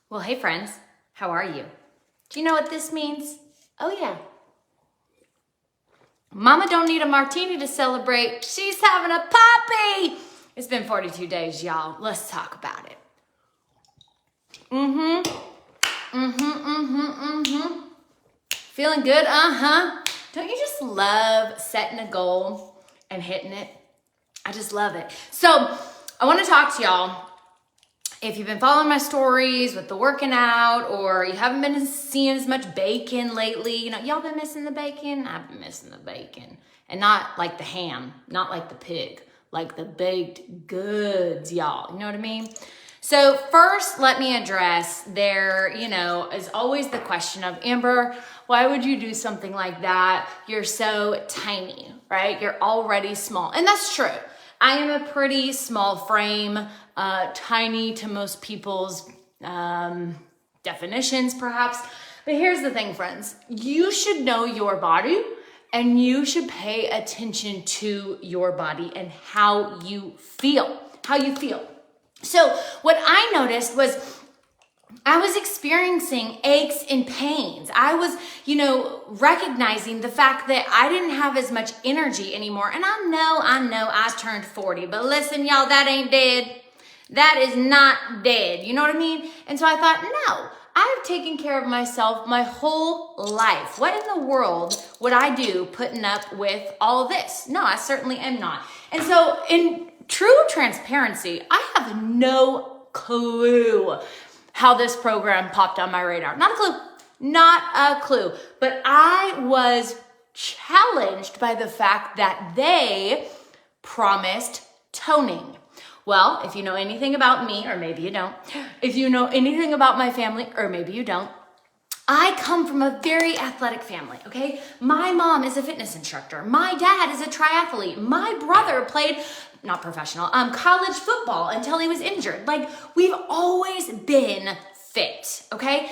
Well, hey friends, how are you? Do you know what this means? Oh yeah. Mama don't need a martini to celebrate. She's having a puppy. It's been 42 days, y'all. Let's talk about it. Feeling good? Don't you just love setting a goal and hitting it? I just love it. So I want to talk to y'all. If you've been following my stories with the working out, or you haven't been seeing as much bacon lately, y'all been missing the bacon? I've been missing the bacon. And not like the ham, not like the pig, like the baked goods, y'all. You know what I mean? So first, let me address there, is always the question of, Amber, why would you do something like that? You're so tiny, right? You're already small. And that's true. I am a pretty small frame, tiny to most people's definitions, perhaps. But here's the thing, friends. You should know your body, and you should pay attention to your body and how you feel. So what I noticed was I was experiencing aches and pains. I was, recognizing the fact that I didn't have as much energy anymore. And I know I turned 40, but listen, y'all, that ain't dead. That is not dead. You know what I mean? And so I thought, no, I've taken care of myself my whole life. What in the world would I do putting up with all of this? No, I certainly am not. And so in true transparency, I have no clue how this program popped on my radar. Not a clue. But I was challenged by the fact that they promised toning. Well, if you know anything about me, or maybe you don't, if you know anything about my family, or maybe you don't, I come from a very athletic family, okay? My mom is a fitness instructor. My dad is a triathlete. My brother played, not professional, college football until he was injured. Like, we've always been fit, okay?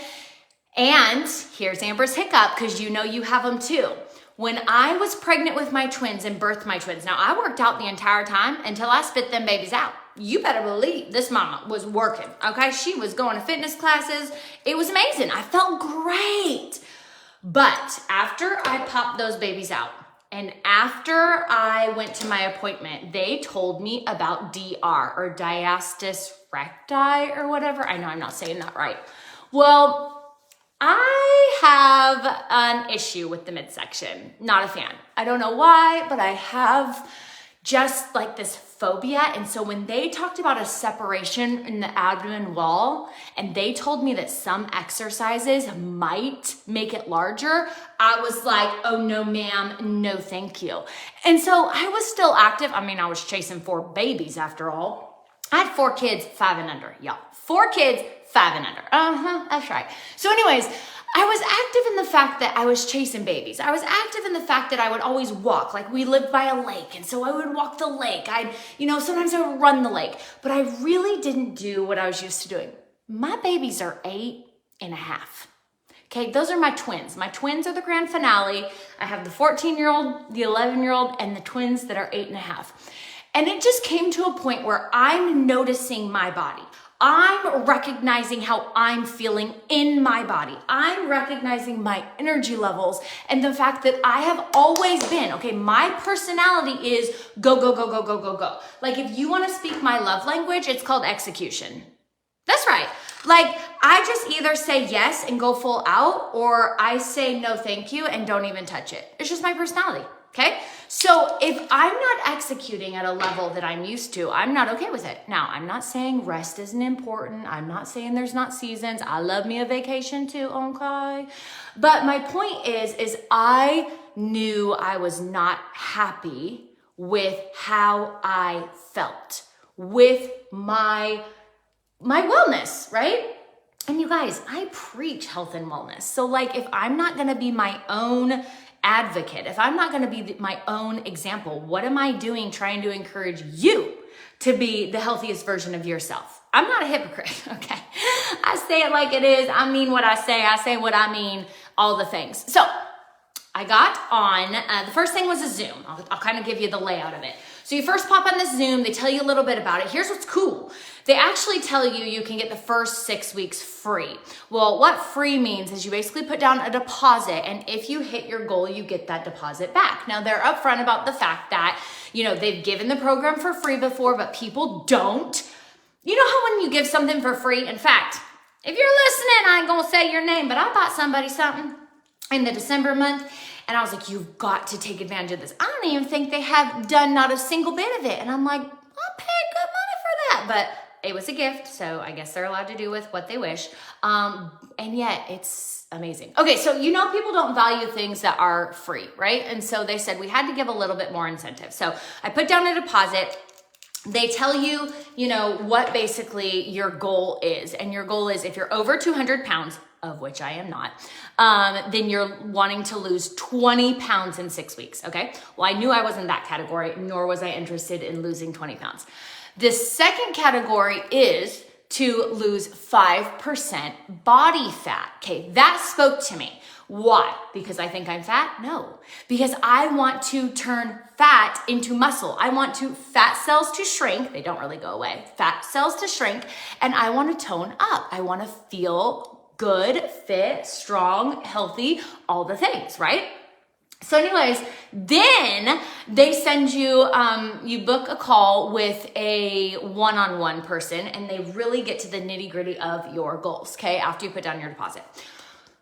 And here's Amber's hiccup, because you have them too. When I was pregnant with my twins and birthed my twins, now I worked out the entire time until I spit them babies out. You better believe this mama was working, okay? She was going to fitness classes. It was amazing. I felt great. But after I popped those babies out, and after I went to my appointment, they told me about DR, or diastasis recti, or whatever. I know I'm not saying that right. Well, I have an issue with the midsection. Not a fan. I don't know why, but I have just like this phobia. And so when they talked about a separation in the abdomen wall, and they told me that some exercises might make it larger, I was like, oh no, ma'am, no thank you. And so I was still active. I mean, I was chasing 4 babies after all. I had 4 kids, 5 and under, y'all. 4 kids, 5 and under. That's right. So anyways, I was active in the fact that I was chasing babies. I was active in the fact that I would always walk. Like, we lived by a lake, and so I would walk the lake. Sometimes I would run the lake, but I really didn't do what I was used to doing. My babies are 8 and a half. Okay, those are my twins. My twins are the grand finale. I have the 14-year-old, the 11-year-old, and the twins that are 8 and a half. And it just came to a point where I'm noticing my body. I'm recognizing how I'm feeling in my body. I'm recognizing my energy levels and the fact that I have always been, okay, my personality is go, go, go, go, go, go, go. Like, if you want to speak my love language, it's called execution. That's right. Like, I just either say yes and go full out, or I say no thank you and don't even touch it. It's just my personality. Okay, so if I'm not executing at a level that I'm used to, I'm not okay with it. Now, I'm not saying rest isn't important. I'm not saying there's not seasons. I love me a vacation too, okay? But my point is I knew I was not happy with how I felt, with my wellness, right? And you guys, I preach health and wellness. So like, if I'm not gonna be my own advocate, if I'm not going to be my own example, what am I doing trying to encourage you to be the healthiest version of yourself? I'm not a hypocrite, okay? I say it like it is. I mean what I say what I mean, all the things. So I got on, the first thing was a Zoom. I'll kind of give you the layout of it. So you first pop on this Zoom, they tell you a little bit about it. Here's what's cool. They actually tell you you can get the first 6 weeks free. Well, what free means is you basically put down a deposit, and if you hit your goal, you get that deposit back. Now, they're upfront about the fact that, they've given the program for free before, but people don't. You know how when you give something for free, in fact, if you're listening, I ain't gonna say your name, but I bought somebody something in the December month, and I was like, you've got to take advantage of this. I don't even think they have done not a single bit of it. And I'm like, I'll pay good money for that. But it was a gift, so I guess they're allowed to do with what they wish. And yet it's amazing. Okay, so people don't value things that are free, right? And so they said we had to give a little bit more incentive. So I put down a deposit. They tell you, what basically your goal is. And your goal is if you're over 200 pounds, of which I am not, then you're wanting to lose 20 pounds in 6 weeks, okay? Well, I knew I wasn't that category, nor was I interested in losing 20 pounds. The second category is to lose 5% body fat. Okay, that spoke to me. Why? Because I think I'm fat? No. Because I want to turn fat into muscle. I want fat cells to shrink. They don't really go away. Fat cells to shrink. And I want to tone up. I want to feel good, fit, strong, healthy, all the things, right? So anyways, then they send you, you book a call with a one-on-one person, and they really get to the nitty-gritty of your goals, okay, after you put down your deposit.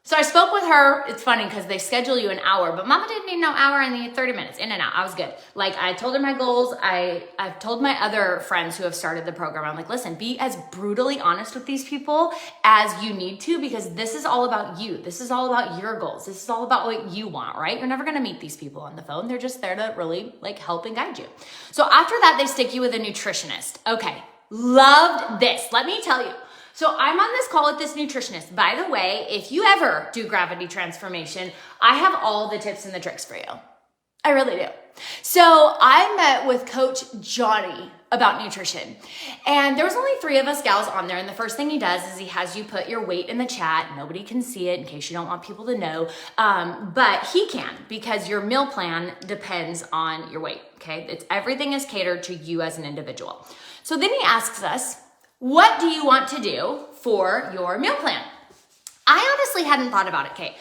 So I spoke with her. It's funny because they schedule you an hour, but Mama didn't need no hour. I needed 30 minutes in and out. I was good. Like, I told her my goals. I've told my other friends who have started the program, I'm like, listen, be as brutally honest with these people as you need to, because this is all about you. This is all about your goals. This is all about what you want, right? You're never going to meet these people on the phone. They're just there to really help and guide you. So after that, they stick you with a nutritionist. Okay. Loved this. Let me tell you. So I'm on this call with this nutritionist. By the way, if you ever do gravity transformation, I have all the tips and the tricks for you. I really do. So I met with Coach Johnny about nutrition, and there was only 3 of us gals on there. And the first thing he does is he has you put your weight in the chat. Nobody can see it in case you don't want people to know. But he can, because your meal plan depends on your weight. Okay. Everything is catered to you as an individual. So then he asks us, what do you want to do for your meal plan? I honestly hadn't thought about it, Kate.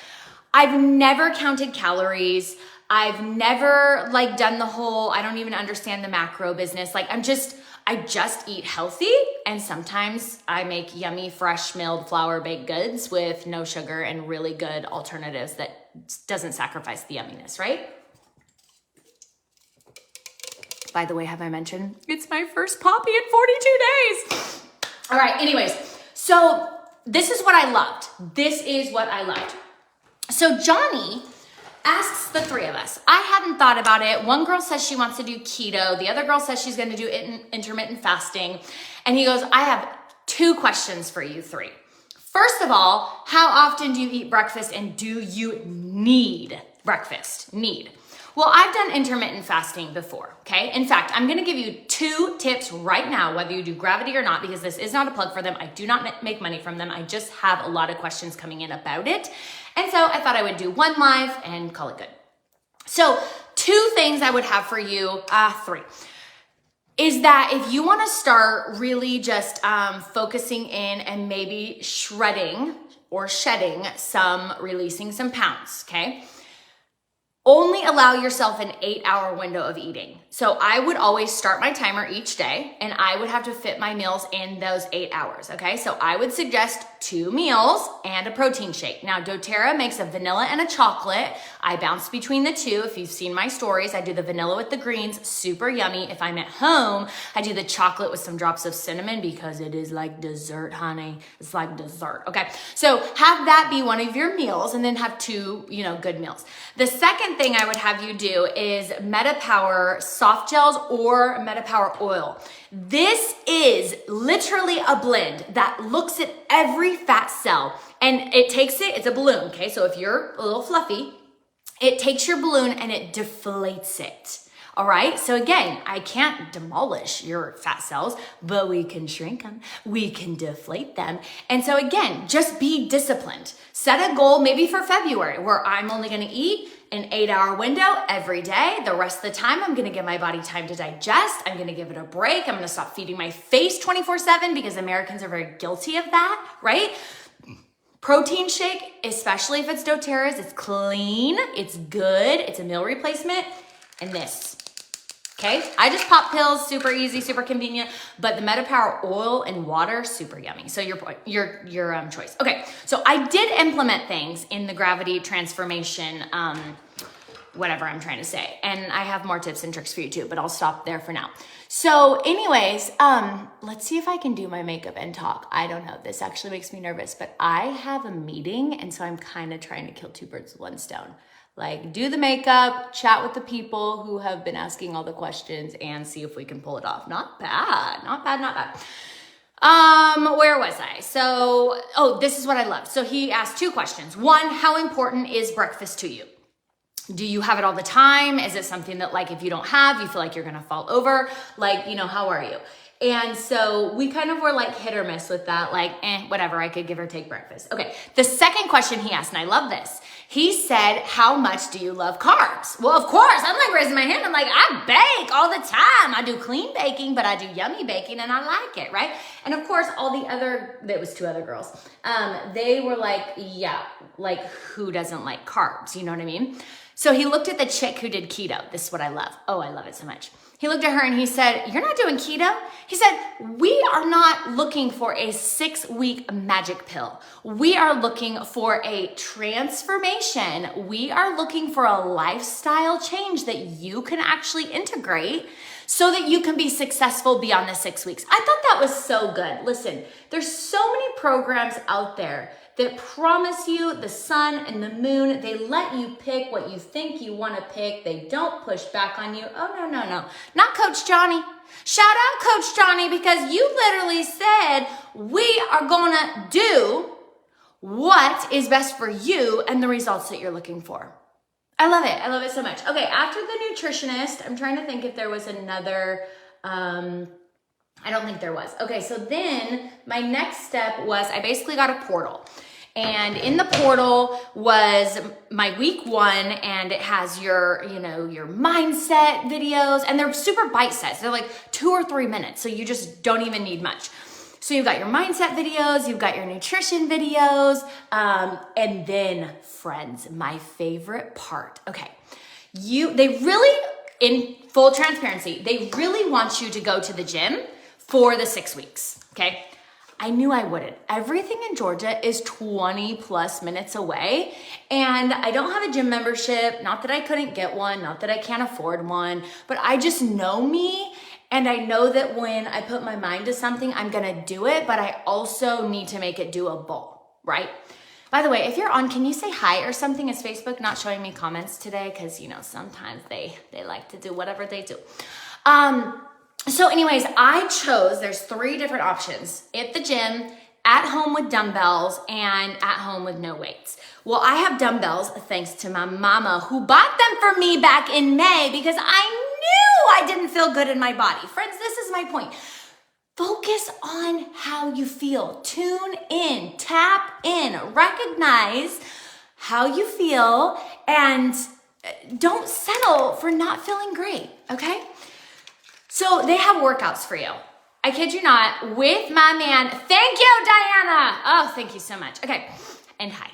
I've never counted calories. I've never done the whole, I don't even understand the macro business. I just eat healthy, and sometimes I make yummy, fresh milled flour baked goods with no sugar and really good alternatives that doesn't sacrifice the yumminess, right? By the way, have I mentioned it's my first poppy in 42 days? All right, anyways, so this is what I loved. This is what I loved. So Johnny asks the 3 of us. I hadn't thought about it. One girl says she wants to do keto. The other girl says she's going to do intermittent fasting. And he goes, I have 2 questions for you 3. First of all, how often do you eat breakfast, and do you need breakfast? Well, I've done intermittent fasting before, okay? In fact, I'm gonna give you 2 tips right now, whether you do gravity or not, because this is not a plug for them. I do not make money from them. I just have a lot of questions coming in about it. And so I thought I would do 1 live and call it good. So 2 things I would have for you, 3, is that if you wanna start really just focusing in and maybe shredding or shedding releasing some pounds, okay? Only allow yourself an 8-hour window of eating. So I would always start my timer each day, and I would have to fit my meals in those 8 hours, okay? So I would suggest 2 meals and a protein shake. Now, doTERRA makes a vanilla and a chocolate. I bounce between the 2. If you've seen my stories, I do the vanilla with the greens, super yummy. If I'm at home, I do the chocolate with some drops of cinnamon, because it is like dessert, honey. It's like dessert, okay? So have that be one of your meals, and then have 2, good meals. The second thing I would have you do is MetaPower soft gels or MetaPower oil. This is literally a blend that looks at every fat cell, and it takes it, it's a balloon, okay? So if you're a little fluffy, it takes your balloon and it deflates it. All right, so again, I can't demolish your fat cells, but we can shrink them, we can deflate them. And so again, just be disciplined. Set a goal maybe for February where I'm only gonna eat an 8-hour window every day. The rest of the time, I'm gonna give my body time to digest. I'm gonna give it a break. I'm gonna stop feeding my face 24/7 because Americans are very guilty of that, right? Protein shake, especially if it's doTERRA's, it's clean, it's good, it's a meal replacement, and this. Okay, I just pop pills, super easy, super convenient, but the MetaPower oil and water, super yummy. So your choice. Okay, so I did implement things in the gravity transformation, whatever I'm trying to say. And I have more tips and tricks for you too, but I'll stop there for now. So anyways, let's see if I can do my makeup and talk. I don't know, this actually makes me nervous, but I have a meeting, and so I'm kind of trying to kill two birds with one stone. Like, do the makeup, chat with the people who have been asking all the questions, and see if we can pull it off. Not bad, not bad, not bad. Where was I? So, oh, this is what I love. So he asked 2 questions. 1, how important is breakfast to you? Do you have it all the time? Is it something that, like, if you don't have, you feel like you're gonna fall over? Like, you know, how are you? And so we kind of were like hit or miss with that, like, whatever, I could give or take breakfast. Okay, the second question he asked, and I love this. He said, how much do you love carbs? Well, of course, I'm like raising my hand. I'm like, I bake all the time. I do clean baking, but I do yummy baking, and I like it, right? And of course, all the other, there was 2 other girls, they were like, yeah, like, who doesn't like carbs? You know what I mean? So he looked at the chick who did keto. This is what I love. Oh, I love it so much. He looked at her and he said, you're not doing keto? He said, we are not looking for a 6-week magic pill. We are looking for a transformation. We are looking for a lifestyle change that you can actually integrate so that you can be successful beyond the 6 weeks. I thought that was so good. Listen, there's so many programs out there that promise you the sun and the moon. They let you pick what you think you want to pick. They don't push back on you. Oh, no, no, no. Not Coach Johnny. Shout out Coach Johnny, because you literally said we are going to do what is best for you and the results that you're looking for. I love it. I love it so much. Okay, after the nutritionist, I'm trying to think if there was another... I don't think there was. Okay, so then my next step was I basically got a portal. And in the portal was my week 1, and it has your, you know, your mindset videos, and they're super bite-sized. They're like 2 or 3 minutes, so you just don't even need much. So you've got your mindset videos, you've got your nutrition videos, and then, friends, my favorite part. Okay, they really, in full transparency, they really want you to go to the gym for the 6 weeks, okay? I knew I wouldn't. Everything in Georgia is 20 plus minutes away, and I don't have a gym membership. Not that I couldn't get one, not that I can't afford one, but I just know me, and I know that when I put my mind to something, I'm gonna do it, but I also need to make it doable, right? By the way, if you're on, can you say hi or something? Is Facebook not showing me comments today? Because, you know, sometimes they like to do whatever they do. So anyways, I chose, there's 3 different options: at the gym, at home with dumbbells, and at home with no weights. Well, I have dumbbells thanks to my mama, who bought them for me back in May because I knew I didn't feel good in my body. Friends, this is my point. Focus on how you feel. Tune in, tap in, recognize how you feel, and don't settle for not feeling great, okay? So they have workouts for you. I kid you not, with my man. Thank you, Diana. Oh, thank you so much. Okay, and hi.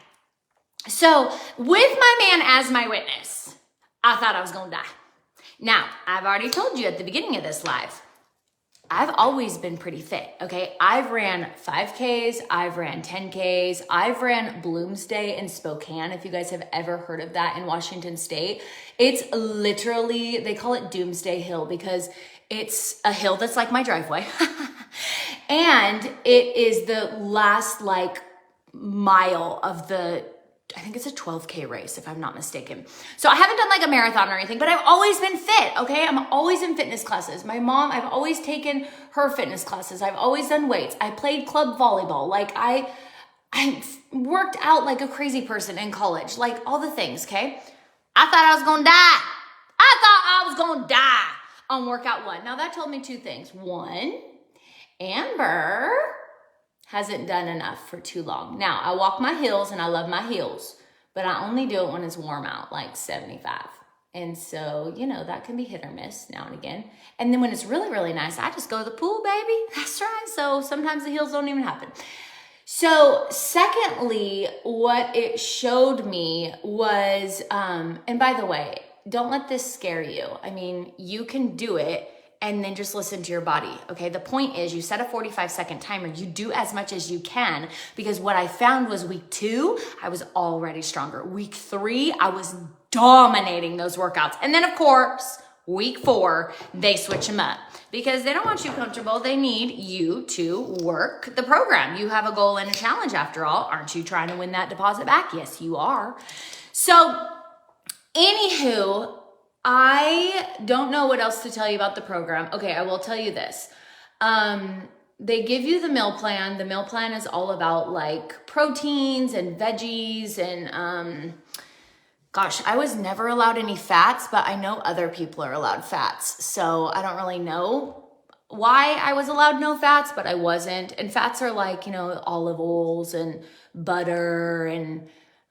So with my man as my witness, I thought I was gonna die. Now, I've already told you at the beginning of this live, I've always been pretty fit, okay? I've ran 5Ks, I've ran 10Ks, I've ran Bloomsday in Spokane, if you guys have ever heard of that in Washington State. It's literally, they call it Doomsday Hill because it's a hill that's like my driveway. And it is the last like mile of the, I think it's a 12K race, if I'm not mistaken. So I haven't done like a marathon or anything, but I've always been fit, okay? I'm always in fitness classes. My mom, I've always taken her fitness classes. I've always done weights. I played club volleyball. Like I worked out like a crazy person in college, like all the things, okay? I thought I was gonna die. I thought I was gonna die on workout 1. Now that told me 2 things. 1, Amber hasn't done enough for too long. Now, I walk my heels and I love my heels, but I only do it when it's warm out, like 75. And so, you know, that can be hit or miss now and again. And then when it's really, really nice, I just go to the pool, baby. That's right. So sometimes the heels don't even happen. So secondly, what it showed me was, and by the way, don't let this scare you. I mean, you can do it and then just listen to your body, okay? The point is you set a 45-second timer. You do as much as you can, because what I found was week 2, I was already stronger. Week 3, I was dominating those workouts. And then of course, week 4, they switch them up because they don't want you comfortable. They need you to work the program. You have a goal and a challenge after all. Aren't you trying to win that deposit back? Yes, you are. So anywho, I don't know what else to tell you about the program. Okay, I will tell you this. They give you the meal plan. The meal plan is all about like proteins and veggies and, gosh, I was never allowed any fats, but I know other people are allowed fats. So I don't really know why I was allowed no fats, but I wasn't. And fats are like, you know, olive oils and butter and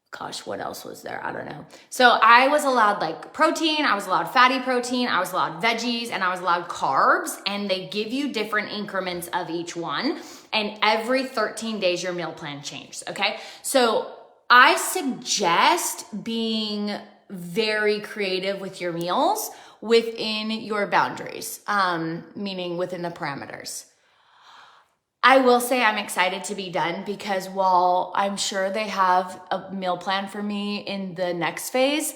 gosh, what else was there? I don't know. So I was allowed like protein, I was allowed fatty protein, I was allowed veggies, and I was allowed carbs. And they give you different increments of each one. And every 13 days, your meal plan changes, okay? So I suggest being very creative with your meals within your boundaries, meaning within the parameters. I will say I'm excited to be done because while I'm sure they have a meal plan for me in the next phase,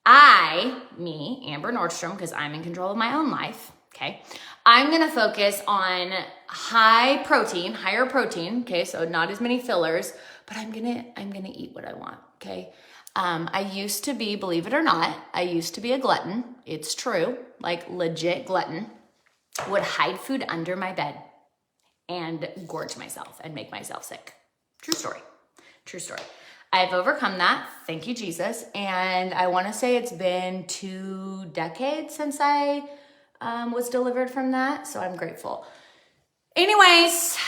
Amber Nordstrom, because I'm in control of my own life, okay, I'm gonna focus on higher protein, okay, so not as many fillers, but I'm gonna eat what I want, okay? I used to be, believe it or not, I used to be a glutton. It's true, like legit glutton. Would hide food under my bed and gorge myself and make myself sick. True story, true story. I've overcome that, thank you, Jesus. And I wanna say it's been 2 decades since I was delivered from that, so I'm grateful. Anyways,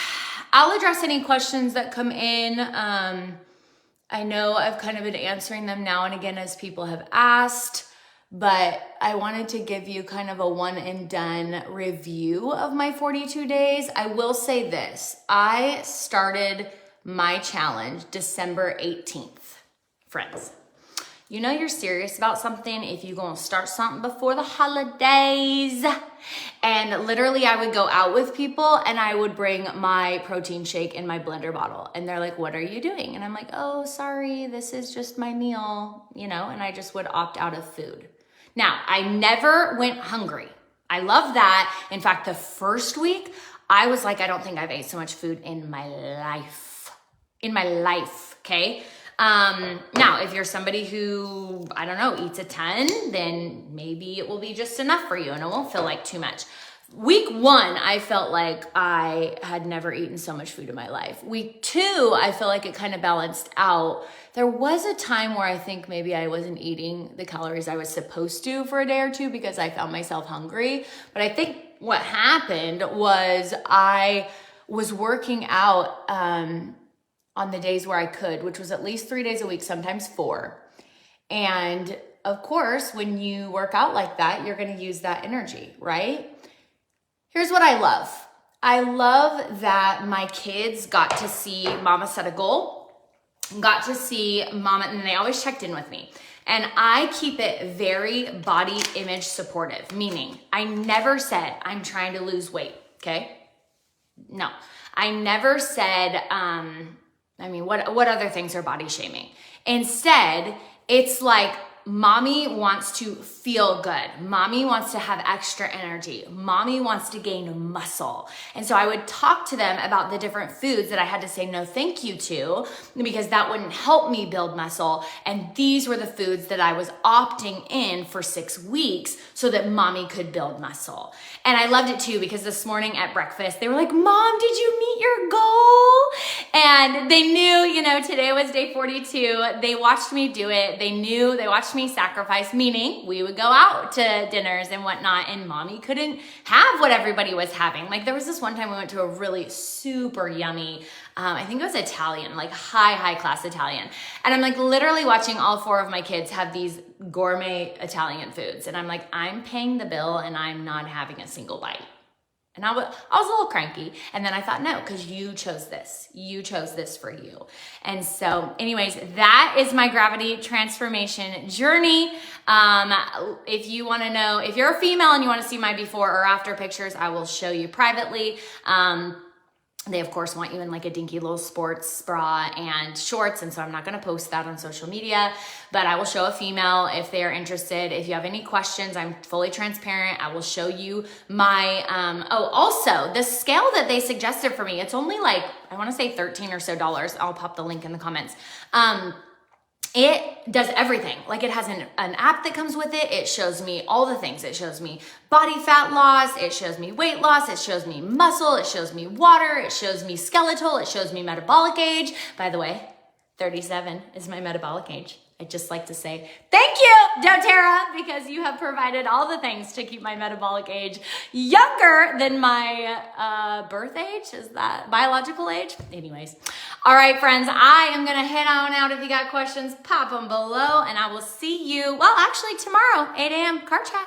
I'll address any questions that come in. I know I've kind of been answering them now and again as people have asked, but I wanted to give you kind of a one and done review of my 42 days. I will say this, I started my challenge December 18th, friends. You know you're serious about something if you're gonna start something before the holidays. And literally I would go out with people and I would bring my protein shake in my blender bottle. And they're like, what are you doing? And I'm like, oh, sorry, this is just my meal, you know, and I just would opt out of food. Now, I never went hungry. I love that. In fact, the first week, I was like, I don't think I've ate so much food in my life. Okay? Now, if you're somebody who, I don't know, eats a ton, then maybe it will be just enough for you and it won't feel like too much. Week 1, I felt like I had never eaten so much food in my life. Week 2, I feel like it kind of balanced out. There was a time where I think maybe I wasn't eating the calories I was supposed to for a day or 2 because I found myself hungry. But I think what happened was I was working out on the days where I could, which was at least 3 days a week, sometimes 4. And of course, when you work out like that, you're gonna use that energy, right? Here's what I love. I love that my kids got to see Mama set a goal, got to see Mama, and they always checked in with me. And I keep it very body image supportive, meaning I never said I'm trying to lose weight, okay? No, I never said, what other things are body shaming? Instead, it's like, mommy wants to feel good. Mommy wants to have extra energy. Mommy wants to gain muscle. And so I would talk to them about the different foods that I had to say no thank you to because that wouldn't help me build muscle. And these were the foods that I was opting in for 6 weeks so that mommy could build muscle. And I loved it too because this morning at breakfast, they were like, Mom, did you meet your goal? And they knew, today was day 42. They watched me do it. They watched watched me sacrifice, meaning we would go out to dinners and whatnot, and mommy couldn't have what everybody was having. Like there was this one time we went to a really super yummy, I think it was Italian, like high class Italian. And I'm like literally watching all 4 of my kids have these gourmet Italian foods. And I'm like, I'm paying the bill and I'm not having a single bite. And I was a little cranky. And then I thought, no, because you chose this. You chose this for you. And so anyways, that is my gravity transformation journey. If you want to know, if you're a female and you want to see my before or after pictures, I will show you privately. They, of course, want you in like a dinky little sports bra and shorts. And so I'm not going to post that on social media, but I will show a female if they are interested. If you have any questions, I'm fully transparent. I will show you my, also the scale that they suggested for me, it's only like, I want to say $13 or so. I'll pop the link in the comments. It does everything. Like it has an app that comes with it. It shows me all the things. It shows me body fat loss. It shows me weight loss. It shows me muscle. It shows me water. It shows me skeletal. It shows me metabolic age. By the way, 37 is my metabolic age. I'd just like to say thank you, doTERRA, because you have provided all the things to keep my metabolic age younger than my birth age. Is that biological age? Anyways. All right, friends, I am going to head on out. If you got questions, pop them below, and I will see you, well, actually tomorrow, 8 a.m. car chat.